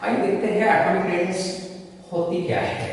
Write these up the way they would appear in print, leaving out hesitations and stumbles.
आइए देखते हैं एटॉमिक रेडियस होती क्या है।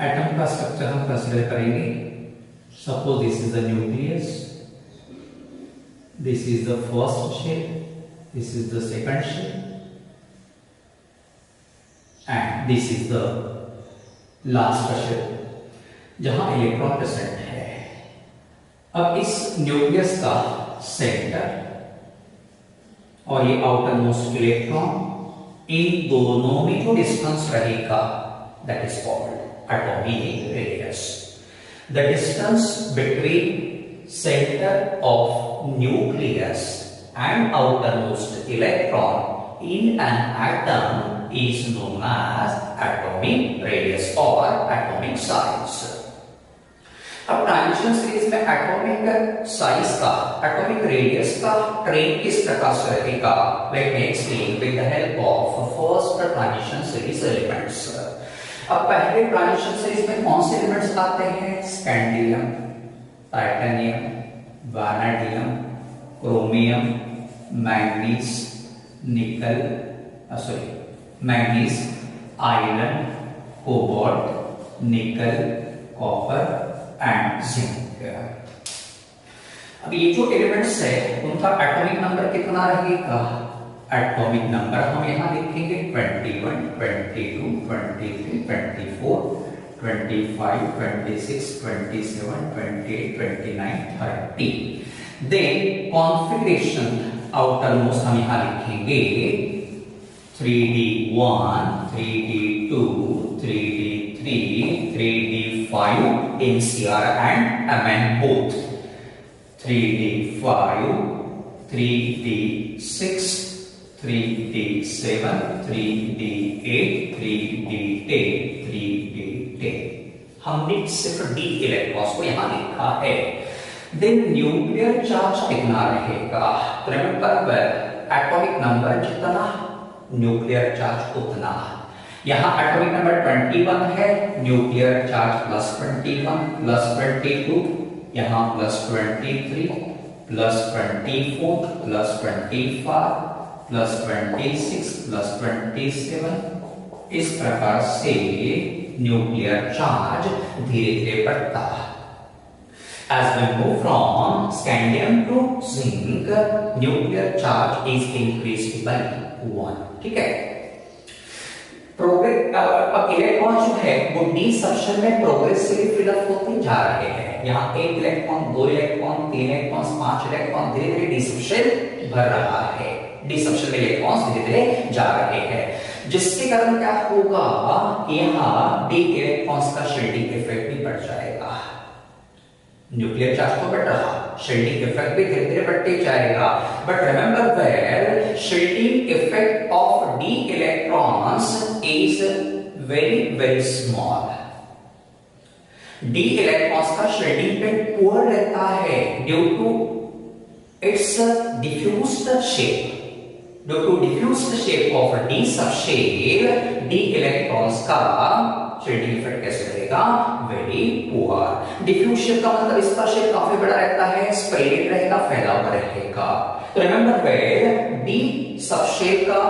एटम का स्ट्रक्चर हम कंसीडर करेंगे। Suppose this is the nucleus, this is the first shell, this is the second shell and this is the last shell जहां इलेक्ट्रॉन प्रेजेंट है। अब इस न्यूक्लियस का सेंटर और ये आउटर मोस्ट इलेक्ट्रॉन, इन दोनों में जो डिस्टेंस रहेगा that is called atomic radius. The distance between center of nucleus and outermost electron in an atom is known as atomic radius or atomic size. अब transition series में atomic size का, atomic radius का trend किस प्रकार से रहेगा? Let me explain with the help of first transition series elements. अब पहले ट्रांजिशन सीरीज में कौन से एलिमेंट्स आते हैं? Scandium, titanium, vanadium, chromium, manganese, निकल, मैंगनीज, आयरन, कोबाल्ट, निकल, कॉपर एंड जिंक। अब ये जो एलिमेंट्स है उनका एटॉमिक नंबर कितना रहेगा? एटॉमिक नंबर हम यहां लिखेंगे 21, 22, 23, 24, 25, 26, 27, 28, 29, 30। देन कॉन्फ़िगरेशन आउटर मोस्ट हम यहां लिखेंगे 3d1, 3d2, 3d3, 3d5 NCR and Mn both, 3d5, 3d6, 3d7, 3d8, 3d10, 3d10। हमने सिर्फ d इलेक्ट्रॉन्स को यहां लिखा है। देन न्यूक्लियर चार्ज कितना रहेगा? रिमेंबर एटॉमिक नंबर जितना न्यूक्लियर चार्ज उतना। यहां एटॉमिक नंबर 21 है, न्यूक्लियर चार्ज +21 +22, यहां +23 +24 +25 +26 +27। इस प्रकार से न्यूक्लियर चार्ज धीरे धीरे बढ़ता है। As we move from scandium to zinc, nuclear charge is increased by 1। ठीक है। अब इलेक्ट्रॉन जो है वो डी सबशेल में प्रोग्रेसिवली फिलअप होते जा रहे हैं। यहाँ 1 इलेक्ट्रॉन, 2 इलेक्ट्रॉन, 3 इलेक्ट्रॉन, 5 इलेक्ट्रॉन, धीरे धीरे डी सबशेल भर रहा है। डी सबशेल में इलेक्ट्रॉन्स धीरे धीरे जा रहे हैं, जिसके कारण क्या होगा? यहाँ डी इलेक्ट्रॉन्स का शील्डिंग इफेक्ट भी बढ़ जाएगा। न्यूक्लियर चार्ज तो बढ़ रहा, शील्डिंग इफेक्ट भी धीरे धीरे बढ़ते जाएगा। But remember well shielding effect of d electrons is very very small. D electrons का शील्डिंग इफेक्ट पुअर रहता है due to its diffused shape. Due to diffused shape of d subshell, d electrons का shielding effect कैसे रहेगा? Very poor. Diffuse shape का मतलब इसका shape काफी बड़ा रहता है, स्प्रेडेड रहेगा, फैला हुआ रहेगा। तो रिमेंबर वेल डी सबशेल का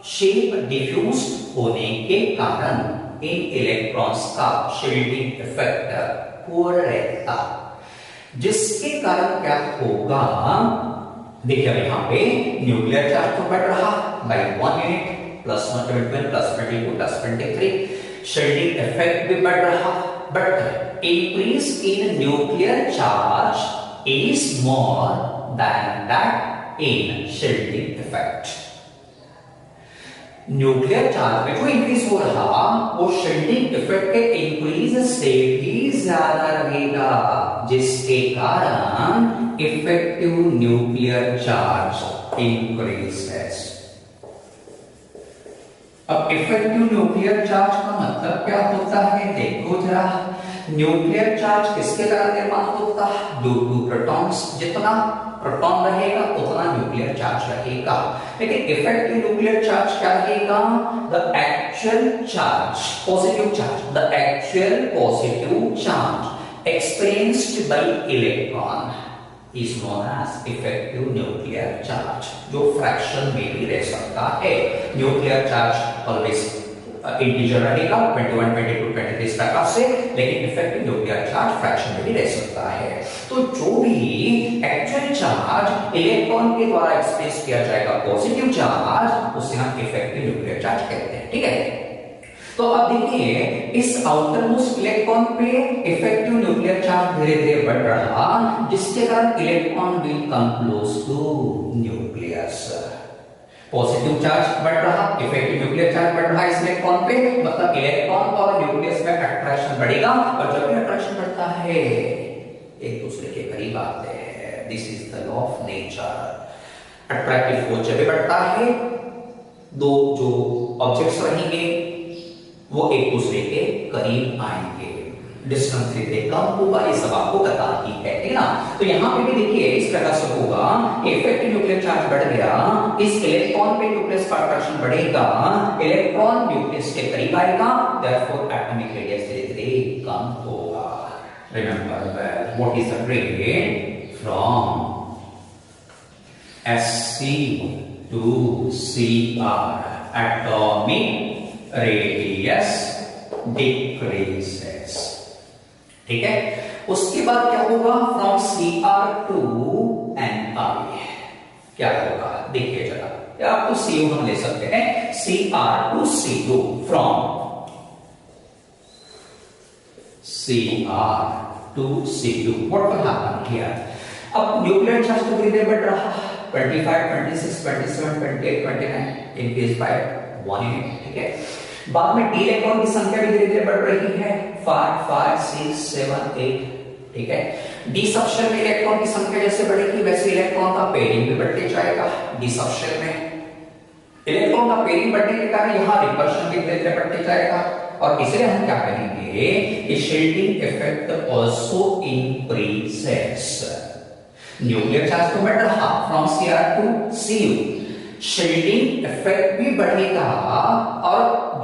शेप डिफ्यूज होने के कारण इन इलेक्ट्रॉन्स का शील्डिंग इफेक्ट पुअर रहता, जिसके कारण क्या होगा? देखिए यहां पे न्यूक्लियर चार्ज तो बढ़ रहा बाय 1 यूनिट, +121 +22 +23। शील्डिंग इफेक्ट भी बढ़ रहा, but increase in nuclear charge is more than that in shielding effect. Nuclear charge में जो इंक्रीज हो रहा वो शील्डिंग इफेक्ट के इंक्रीज से भी ज्यादा लगेगा, जिसके कारण इफेक्टिव न्यूक्लियर चार्ज इंक्रीजेस। अब इफेक्टिव न्यूक्लियर चार्ज का मतलब क्या होता है? देखो जरा, न्यूक्लियर चार्ज किसके कारण निर्माण होता है? Due to protons. जितना प्रोटॉन रहेगा उतना न्यूक्लियर चार्ज रहेगा। लेकिन इफेक्टिव न्यूक्लियर चार्ज क्या रहेगा? The actual charge, positive charge, the actual positive charge experienced bye electron. is known as effective nuclear charge, जो फ्रैक्शन में भी रह सकता है। न्यूक्लियर चार्ज ऑलवेज इंटीजर रहेगा 21, 22, 23 प्रकार से, लेकिन इफेक्टिव न्यूक्लियर चार्ज फ्रैक्शन में भी रह सकता है। तो जो भी एक्चुअल चार्ज इलेक्ट्रॉन के द्वारा एक्सप्रेस किया जाएगा पॉजिटिव चार्ज, उसे हम इफेक्टिव न्यूक्लियर चार्ज कहते हैं। ठीक है, तो अब देखिए इस आउटर मोस्ट इलेक्ट्रॉन पे इफेक्टिव न्यूक्लियर चार्ज धीरे धीरे बढ़ रहा, जिसके कारण electron will come close to nucleus. Positive charge बढ़ रहा, इफेक्टिव न्यूक्लियर चार्ज बढ़ रहा इस इलेक्ट्रॉन पे, मतलब इलेक्ट्रॉन और न्यूक्लियस में अट्रैक्शन बढ़ेगा, और जब भी अट्रैक्शन बढ़ता है एक दूसरे के करीब आते हैं। This is the law of nature. Attractive force जब भी बढ़ता है, दो जो ऑब्जेक्ट्स रहेंगे वो एक दूसरे के करीब आएंगे, डिस्टेंस धीरे कम होगा, ये सब आपको पता ही है, ठीक ना। तो यहाँ पे भी देखिए इस प्रकार से होगा, इफेक्टिव न्यूक्लियर चार्ज बढ़ गया, इस इलेक्ट्रॉन पे न्यूक्लियस का अट्रैक्शन बढ़ेगा, इलेक्ट्रॉन न्यूक्लियस के करीब आएगा, देयरफॉर एटॉमिक रेडियस धीरे धीरे कम होगा। Remember well, what is the gradient from Sc to Cr, atomic radius decreases. ठीक है, उसके बाद क्या होगा, फ्रॉम Cr टू Ni क्या होगा, देखिए जरा, या आपको Cu हम ले सकते हैं, Cr to Cu, from Cr to Cu, what will happen here. अब न्यूक्लियर चार्ज तो धीरे धीरे बढ़ रहा, 25, 26, 27, 28, 29 इंक्रीज बाय 1 यूनिट। ठीक है, बाद में डी इलेक्ट्रॉन की संख्या भी धीरे धीरे बढ़ रही है, 5, 5, 6, 7, 8। ठीक है, डी सबशेल में इलेक्ट्रॉन की संख्या जैसे बढ़ेगी वैसे इलेक्ट्रॉन का पेयरिंग भी बढ़ते जाएगा। डी सबशेल में इलेक्ट्रॉन का पेयरिंग बढ़ने के कारण यहाँ रिपल्शन भी धीरे धीरे बढ़ते जाएगा, और इसलिए हम क्या करेंगे, ये shielding effect also increases. Nuclear charge तो बढ़ रहा from Cr to Cu, shielding effect भी बढ़ेगा, और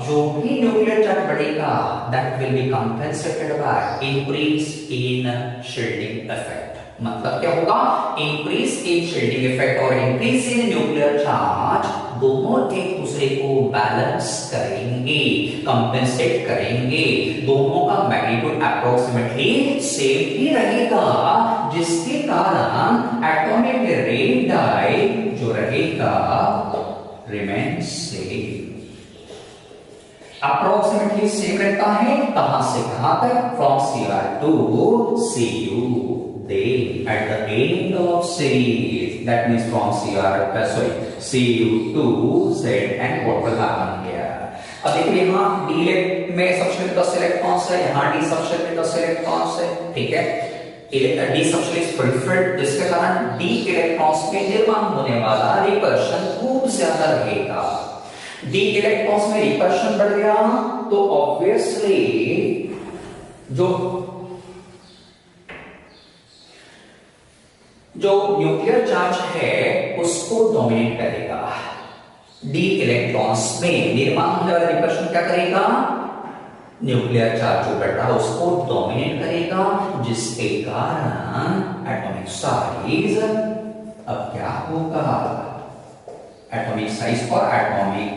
जो भी न्यूक्लियर चार्ज बढ़ेगा that will be compensated by increase in shielding effect. मतलब क्या होगा, इंक्रीज इन शील्डिंग इफेक्ट और इंक्रीज इन न्यूक्लियर चार्ज दोनों एक दूसरे को बैलेंस करेंगे, कंपेंसेट करेंगे, दोनों का मैग्नीट्यूड अप्रोक्सीमेटली सेम ही रहेगा, जिसके कारण एटॉमिक रेडियस जो रहेगा रिमेन सेम, अप्रोक्सीमेटली सेम रहता है। कहां से कहां तक, from Cr to Cu। Then at the end of series, that means from Cu to Z, and what will happen here? अब देखिए यहाँ D में सबशेल में 10 इलेक्ट्रॉन्स है, यहाँ D सबशेल में 10 इलेक्ट्रॉन्स है। ठीक है, D सबशेल इज प्रिफर्ड, जिसके कारण D इलेक्ट्रॉन्स में निर्माण होने वाला रिपल्शन खूब ज्यादा रहेगा। D इलेक्ट्रॉन्स में रिपल्शन बढ़ गया तो ऑब्वियसली जो न्यूक्लियर चार्ज है उसको डोमिनेट करेगा। डी इलेक्ट्रॉन्स में निर्माण होने वाला रिपल्शन क्या करेगा, न्यूक्लियर चार्ज जो बढ़ रहा है उसको डोमिनेट करेगा, जिसके कारण एटॉमिक साइज अब क्या होगा, एटॉमिक साइज और एटॉमिक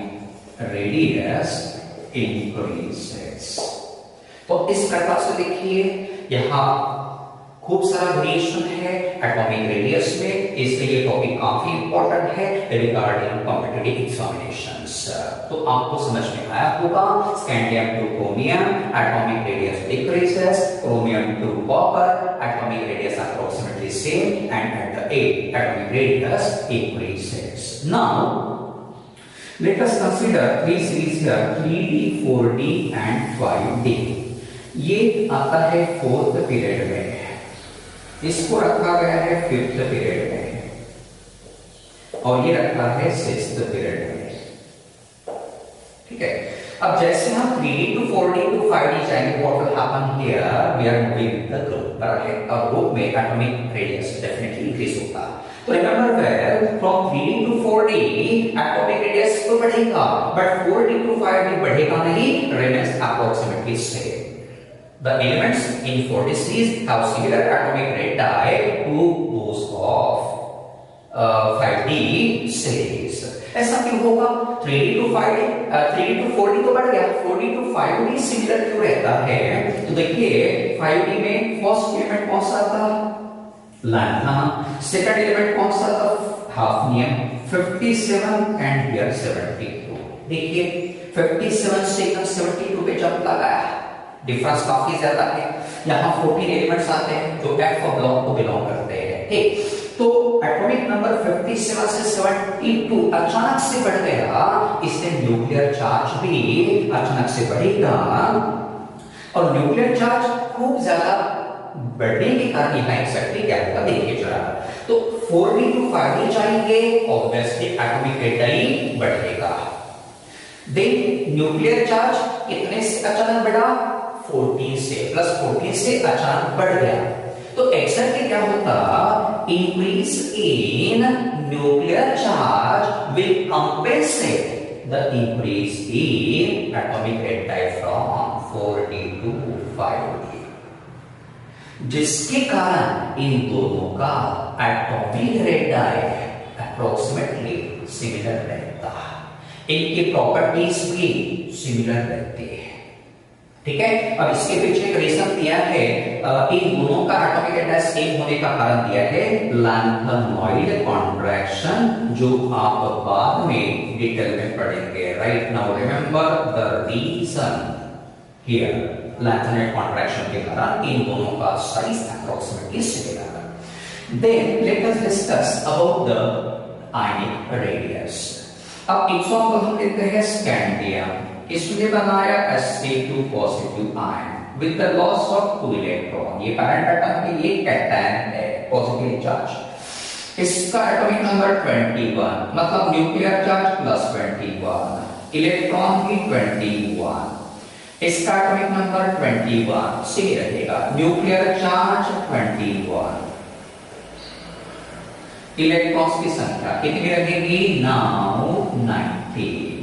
रेडियस इंक्रीजेस। तो इस प्रकार से देखिए यहां खूब सारा वेरिएशन है एटॉमिक रेडियस में, इसलिए ये टॉपिक काफी इंपॉर्टेंट है रिगार्डिंग कॉम्पिटिटिव एग्जामिनेशंस। तो आपको समझ में आया होगा, scandium to chromium atomic radius decreases, chromium to copper atomic radius approximately same, and at the end atomic radius increases. Now let us consider three series here, 3d 4d and 5d। ये आता है 4th period में, इसको रखा गया है 5th period में, और ये रखा है 6th पीरियड में। ठीक है, अब जैसे हम 3d to 4d to 5d जाएंगे, what will happen here, we are moving with the group, बराबर, और ग्रुप में एटॉमिक रेडियस डेफिनेटली इंक्रीज होता है। तो remember well, from 3d to 4d atomic radius तो बढ़ेगा, बट 4d to 5d बढ़ेगा नहीं, remains approximately same. The elements in 4d series have similar atomic radii to those 5D series. ऐसा क्यों होगा? 3D to 5D 3D to 4D तो बढ़ गया, 4D to 5D सिमिलर क्यों रहता है? तो देखिए 5D में फर्स्ट एलिमेंट कौन सा था? लैंथ। सेकंड एलिमेंट कौन सा था? हाफनियम। 57 and here 72। देखिए 57 से 72 पे जंप लगाया, डिफरेंस काफी ज्यादा है। यहाँ 14 एलिमेंट्स आते हैं जो एफ ब्लॉक को बिलोंग करते हैं, ठीक। तो एटॉमिक नंबर 57 से 72 अचानक से बढ़ गया, इससे न्यूक्लियर चार्ज भी अचानक से बढ़ेगा, और न्यूक्लियर चार्ज खूब ज्यादा बढ़ने के कारण यहाँ एक्सैक्टली क्या होगा देखिए जरा। तो 4D to 5D जाएंगे, ऑब्वियसली एटॉमिक रेट ही बढ़ेगा। देन न्यूक्लियर चार्ज कितने से अचानक बढ़ा? 14 से, प्लस 14 से अचानक बढ़ गया। तो एक्सैक्टली क्या होता? Increase in nuclear charge will compensate the increase in atomic rate from 4D to 5D, जिसके कारण इन दोनों का एटॉमिक रेट अप्रोक्सीमेटली सिमिलर रहता है, इनकी प्रॉपर्टीज भी सिमिलर रहती है, ठीक है। अब इसके पीछे एक रीजन दिया है, इन दोनों का एटॉमिक रेट सेम होने का कारण दिया है लैंथनॉइड कॉन्ट्रैक्शन, जो आप बाद में डिटेल में पढ़ेंगे। Right now remember the reason here, lanthanoid contraction के कारण इन दोनों का size approximately similar. Then let us discuss about the ionic radius. अब एग्जांपल हम लेते हैं स्कैंडियम, इसने बनाया Sp2 positive ion with the loss of 2 electron. ये पैरेंट एटम के ये कैटायन है, पॉजिटिव चार्ज। इसका एटॉमिक नंबर 21, मतलब न्यूक्लियर चार्ज प्लस 21, इलेक्ट्रॉन भी 21। इसका एटॉमिक नंबर 21 से रहेगा, न्यूक्लियर चार्ज 21, इलेक्ट्रॉन्स की संख्या कितनी रहेगी? नाउ 19,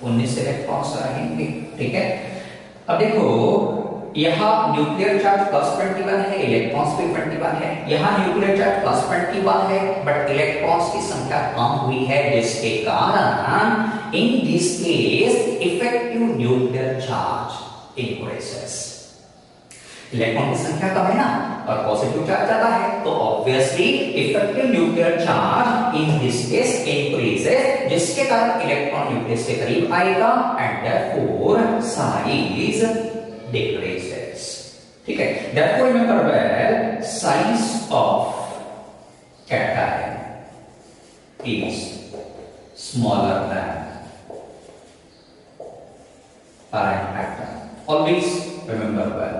19 इलेक्ट्रॉन्स रहेंगे, ठीक है। अब देखो यहाँ न्यूक्लियर चार्ज प्लस 21 है, इलेक्ट्रॉन्स भी 21 है। यहाँ न्यूक्लियर चार्ज प्लस 21 है, बट इलेक्ट्रॉन्स की संख्या कम हुई है, जिसके कारण in this case effective nuclear charge increases. Electron की संख्या कम है ना, और पॉजिटिव चार्ज ज्यादा है, तो obviously effective nuclear charge in this case increases, जिसके कारण इलेक्ट्रॉन न्यूक्लियस के करीब आएगा एंड देयरफॉर साइज डिक्रीजेस, ठीक है। Therefore remember well size of cation is smaller than parent atom. Always remember well,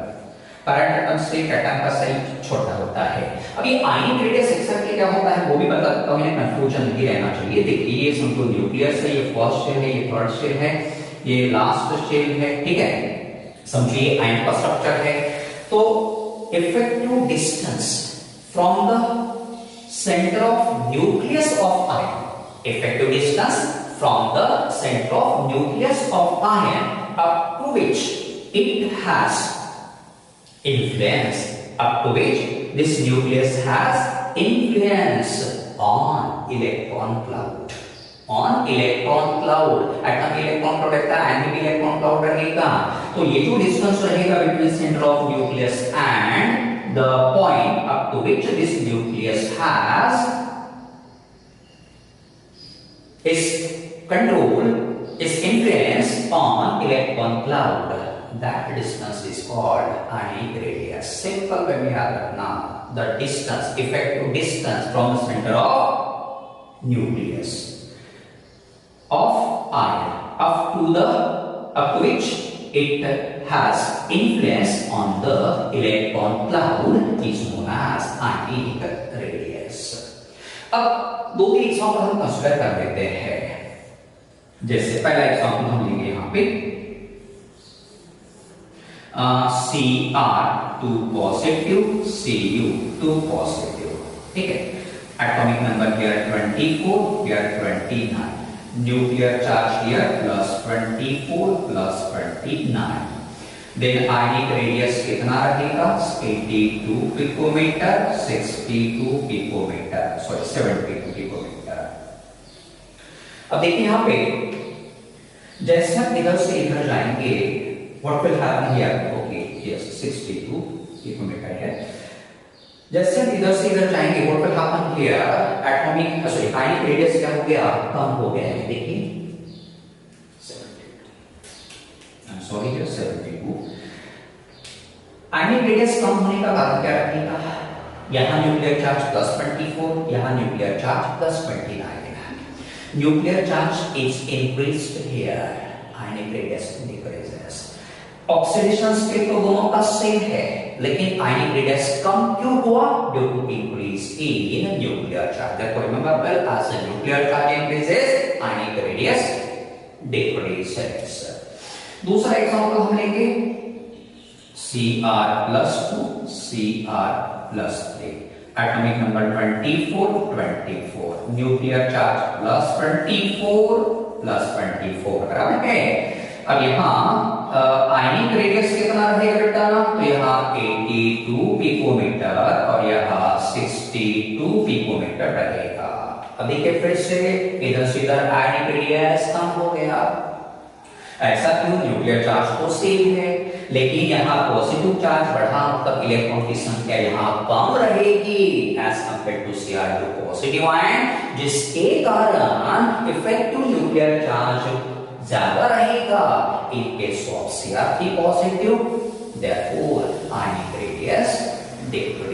parent atom से कैटायन का size छोटा होता है। अब ये आयनिक रेडियस एक्सैक्टली क्या होता है वो भी बता देता हूं, कंफ्यूजन नहीं रहना चाहिए। देखिए ये समझो न्यूक्लियस है, ये फर्स्ट शेल है, ये थर्ड शेल है, ये लास्ट शेल है, ठीक है। समझिए आयन का स्ट्रक्चर है। तो effective distance from the centre of nucleus of ion, effective distance from the centre of nucleus of ion up to which it has influence, up to which this nucleus has influence on electron cloud, on electron cloud। Atom electron cloud रहता है, ion भी electron cloud रहेगा। तो ये जो distance रहेगा between centre of nucleus and the point up to which this nucleus has its control, its influence on electron cloud, that distance is called ionic radius। Simple way में याद रखना, the distance, effective distance from the center of nucleus of ion up to which it has influence on the electron cloud is known as ionic radius। अब दो तीन example हम consider कर लेते हैं। जैसे पहला एग्जांपल हम लेंगे यहाँ पे Cr2 पॉजिटिव, Cu2 पॉजिटिव, ठीक है। Atomic number here 24, here 29, nuclear charge here +24 +29। Then ionic radius कितना रहेगा 82 पिकोमीटर, 62 पिकोमीटर, सॉरी 72 पिकोमीटर। अब देखिए यहां पे जैसे हम इधर से इधर जाएंगे what will happen here, okay yes 62 picometre है। जैसे हम इधर से इधर जाएंगे what will happen here, atomic sorry ionic radius क्या हो गया, कम हो गया है। देखिए 72, I am sorry here 72। Ionic radius कम होने का कारण क्या रहेगा, यहां न्यूक्लियर चार्ज +24, यहां nuclear charge +29। Nuclear charge is increased here, ionic radius decreases. Oxidation state तो दोनों का सेम है, लेकिन आयनिक रेडियस कम क्यों हुआ, due to increase in nuclear charge. Therefore remember well, as the nuclear charge increases, ionic radius decreases। दूसरा example हम लेंगे Cr+2 Cr+3, atomic number 24, nuclear charge +24 बराबर है। अब यहाँ आयनिक रेडियस कितना रहेगा बेटा, तो यहाँ 82 पिकोमीटर और यहाँ 62 पिकोमीटर रहेगा। अब देखिए फिर से इधर से इधर आयनिक रेडियस कम हो गया, ऐसा क्यों, न्यूक्लियर चार्ज तो सेम है, लेकिन यहाँ पॉजिटिव चार्ज बढ़ा, मतलब इलेक्ट्रॉन की संख्या यहाँ कम रहेगी एज कंपेयर टू Cr जो पॉजिटिव आयन, जिसके कारण इफेक्टिव न्यूक्लियर चार्ज ज्यादा रहेगा in case of Cr3 positive, therefore ionic radius decrease.